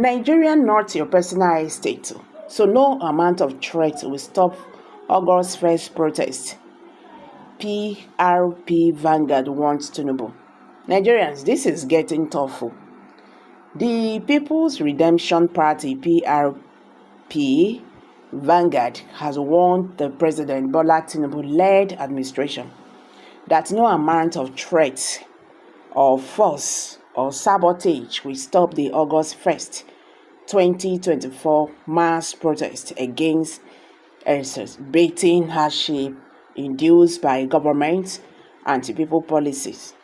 Nigeria not your personal estate, so no amount of threat will stop August 1st protest. PRP Vanguard wants Tinubu. Nigerians, this is getting tough. The People's Redemption Party PRP Vanguard has warned the President Bola Tinubu-led administration that no amount of threat or force or sabotage will stop the August 1st, 2024 mass protest against exacerbating hardship induced by government anti-people policies.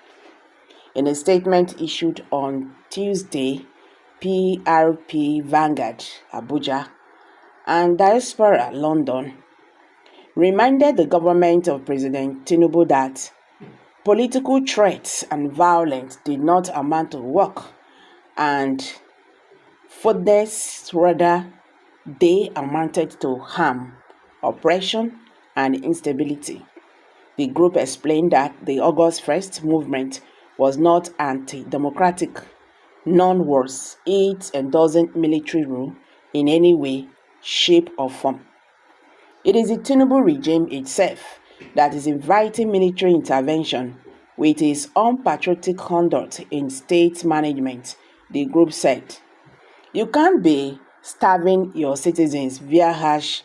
In a statement issued on Tuesday, PRP Vanguard Abuja and Diaspora London reminded the government of President Tinubu that political threats and violence did not amount to work, and rather they amounted to harm, oppression, and instability. The group explained that the August 1st movement was not anti-democratic, none was it endorsing military rule in any way, shape, or form. It is the Tinubu regime itself that is inviting military intervention with its unpatriotic conduct in state management, the group said. You can't be starving your citizens via harsh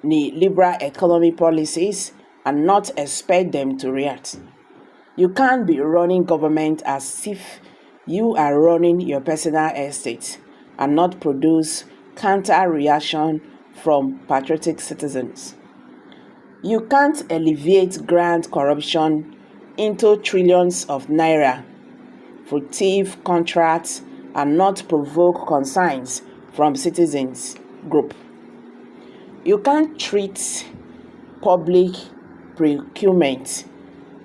neoliberal economic policies and not expect them to react. You can't be running government as if you are running your personal estate and not produce counter-reaction from patriotic citizens. You can't alleviate grand corruption into trillions of naira, fruitive contracts, and not provoke concerns from citizens group. You can't treat public procurement,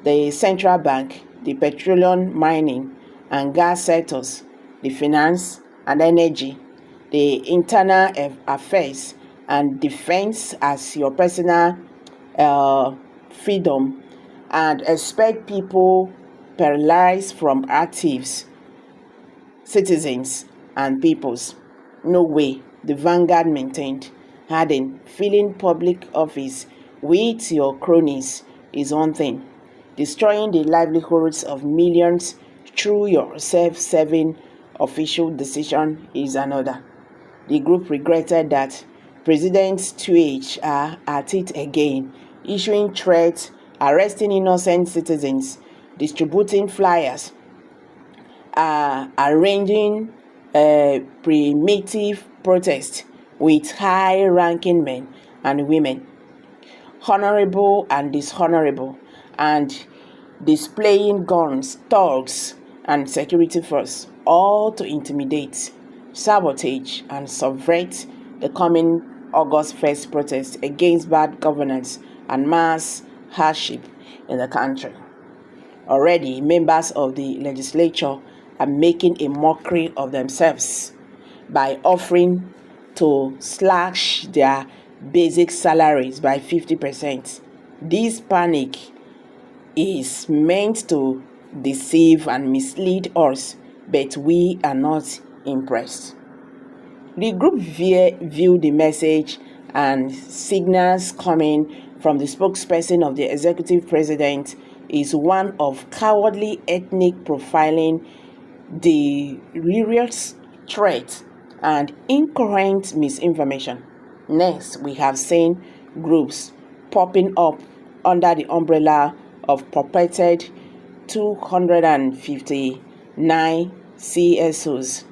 the central bank, the petroleum, mining, and gas sectors, the finance and energy, the internal affairs, and defense as your personal freedom and expect people paralyzed from actives, citizens, and peoples. No way, the Vanguard maintained. Adding, filling public office with your cronies is one thing. Destroying the livelihoods of millions through your self-serving official decision is another. The group regretted that President Threãts are at it again, issuing threats, arresting innocent citizens, distributing flyers, arranging primitive protests with high-ranking men and women, honorable and dishonorable, and displaying guns, thugs, and security force, all to intimidate, sabotage, and subvert the coming August 1st protest against bad governance and mass hardship in the country. Already, members of the legislature are making a mockery of themselves by offering to slash their basic salaries by 50%. This panic is meant to deceive and mislead us, but we are not impressed. The group viewed the message and signals coming from the spokesperson of the executive president is one of cowardly ethnic profiling, delirious threat, and incoherent misinformation. Next, we have seen groups popping up under the umbrella of purported 259 CSOs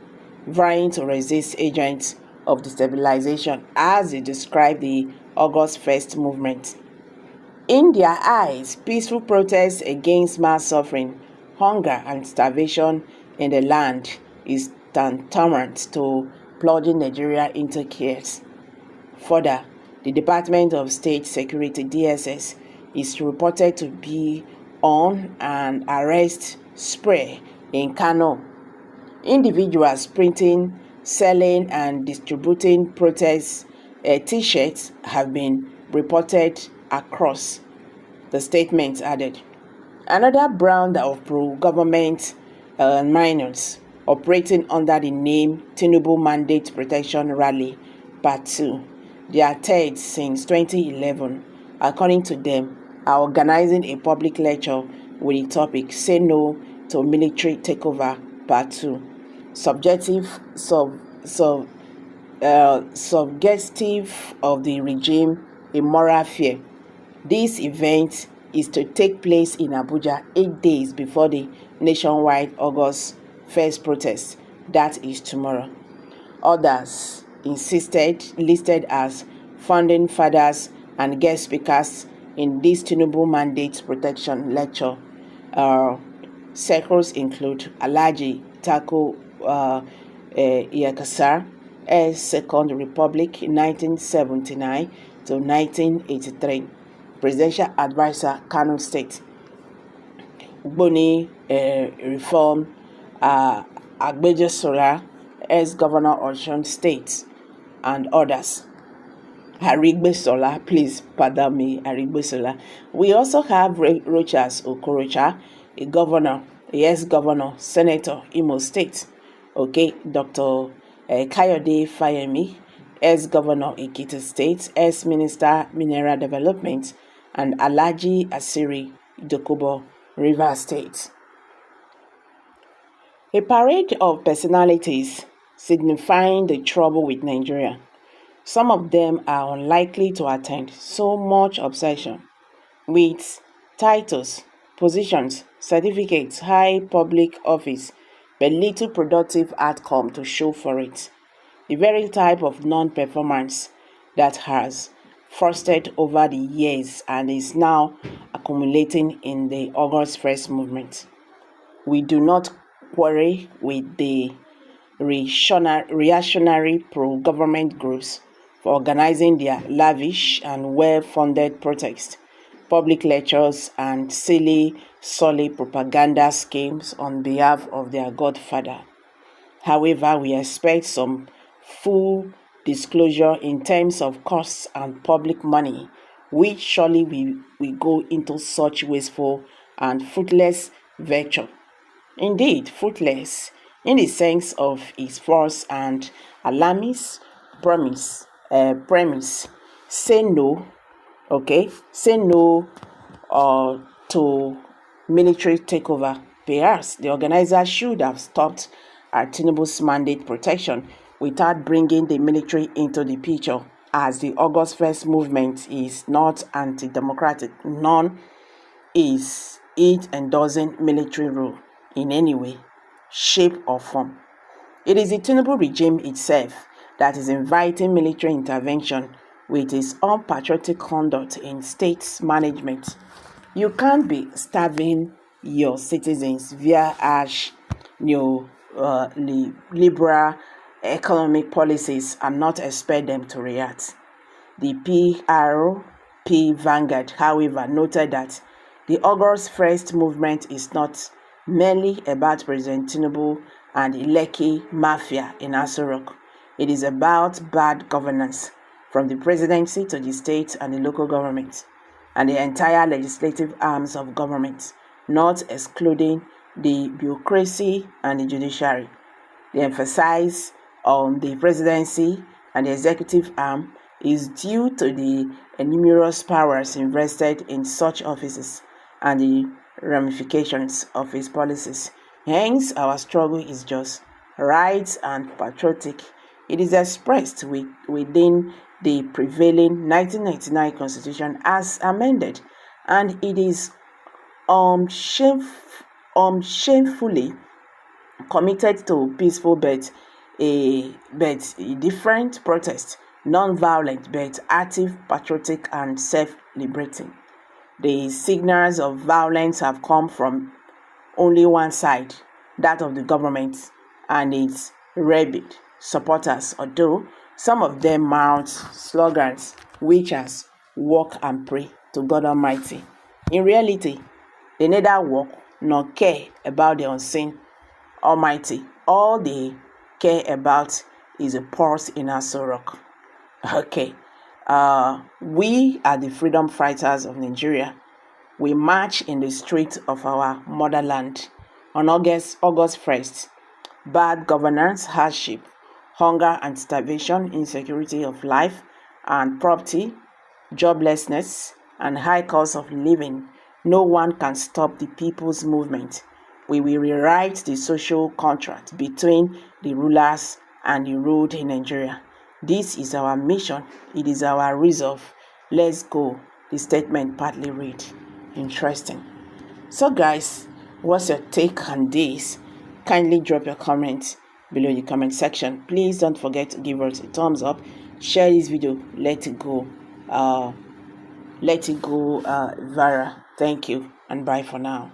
vying to resist agents of destabilization, as they describe the August 1st movement. In their eyes, peaceful protests against mass suffering, hunger, and starvation in the land is tantamount to plunging Nigeria into chaos. Further, the Department of State Security (DSS) is reported to be on an arrest spree in Kano. Individuals printing, selling, and distributing protest t-shirts have been reported across. The statement added. Another brand of pro-government minors operating under the name Tinubu Mandate Protection Rally Part 2. Their third since 2011. According to them, are organizing a public lecture with the topic Say No to Military Takeover Part 2. Suggestive of the regime, a moral fear. This event is to take place in Abuja 8 days before the nationwide August 1st protest, that is tomorrow. Others listed as founding fathers and guest speakers in this Tinubu Mandate Protection Lecture circles include Alhaji Tako Iyakasar, Second Republic 1979 to 1983, Presidential Advisor, Kano State, Ugboni Reform, Agbeje Sola, Governor Osun State, and others. Arigbe Sola, please pardon me, Arigbe Sola. We also have Rochas Okorocha, a governor, governor, senator, Imo State. Okay, Dr. Kayode Fayemi, governor, Ekiti State, Minister, Mineral Development, and Alhaji Asiri Dokubo, Rivers State. A parade of personalities signifying the trouble with Nigeria. Some of them are unlikely to attend, so much obsession with titles, positions, certificates, high public office, but little productive outcome to show for it. The very type of non-performance that has fostered over the years and is now accumulating in the August 1st movement. We do not quarrel with the reactionary pro-government groups for organizing their lavish and well-funded protests, public lectures, and silly propaganda schemes on behalf of their godfather. However, we expect some full disclosure in terms of costs and public money, which surely we go into such wasteful and fruitless venture. Indeed, fruitless in the sense of its false and alarmist premise. Say no, say no to military takeover. Perhaps the organizer should have stopped at Tinubu's mandate protection without bringing the military into the picture, as the August 1st movement is not anti-democratic, none is it endorsing military rule in any way, shape, or form. It is the Tinubu regime itself that is inviting military intervention with its unpatriotic conduct in state management. You can't be starving your citizens via harsh liberal economic policies and not expect them to react. The PRP Vanguard, however, noted that the August 1st movement is not merely about President Tinubu and the Lekki Mafia in Aso Rock. It is about bad governance from the presidency to the state and the local government and the entire legislative arms of government, not excluding the bureaucracy and the judiciary. The emphasis on the presidency and the executive arm is due to the numerous powers invested in such offices and the ramifications of his policies. Hence, our struggle is just, right, and patriotic. It is expressed within the prevailing 1999 Constitution as amended, and it is shamefully committed to peaceful but a different protest, non-violent but active, patriotic, and self-liberating. The signals of violence have come from only one side, that of the government and its rabid supporters, although some of them mount slogans which as walk and pray to God Almighty. In reality, they neither walk nor care about the unseen Almighty. All they care about is a pulse in Aso Rock. Okay, we are the freedom fighters of Nigeria. We march in the streets of our motherland on August 1st bad governance, hardship, hunger and starvation, insecurity of life and property, joblessness, and high cost of living. No one can stop the people's movement. We will rewrite the social contract between the rulers and the ruled in Nigeria. This is our mission. It is our resolve. Let's go. The statement partly read. Interesting. So guys, what's your take on this? Kindly drop your comments below the comment section. Please don't forget to give us a thumbs up. Share this video. Let it go viral. Thank you and bye for now.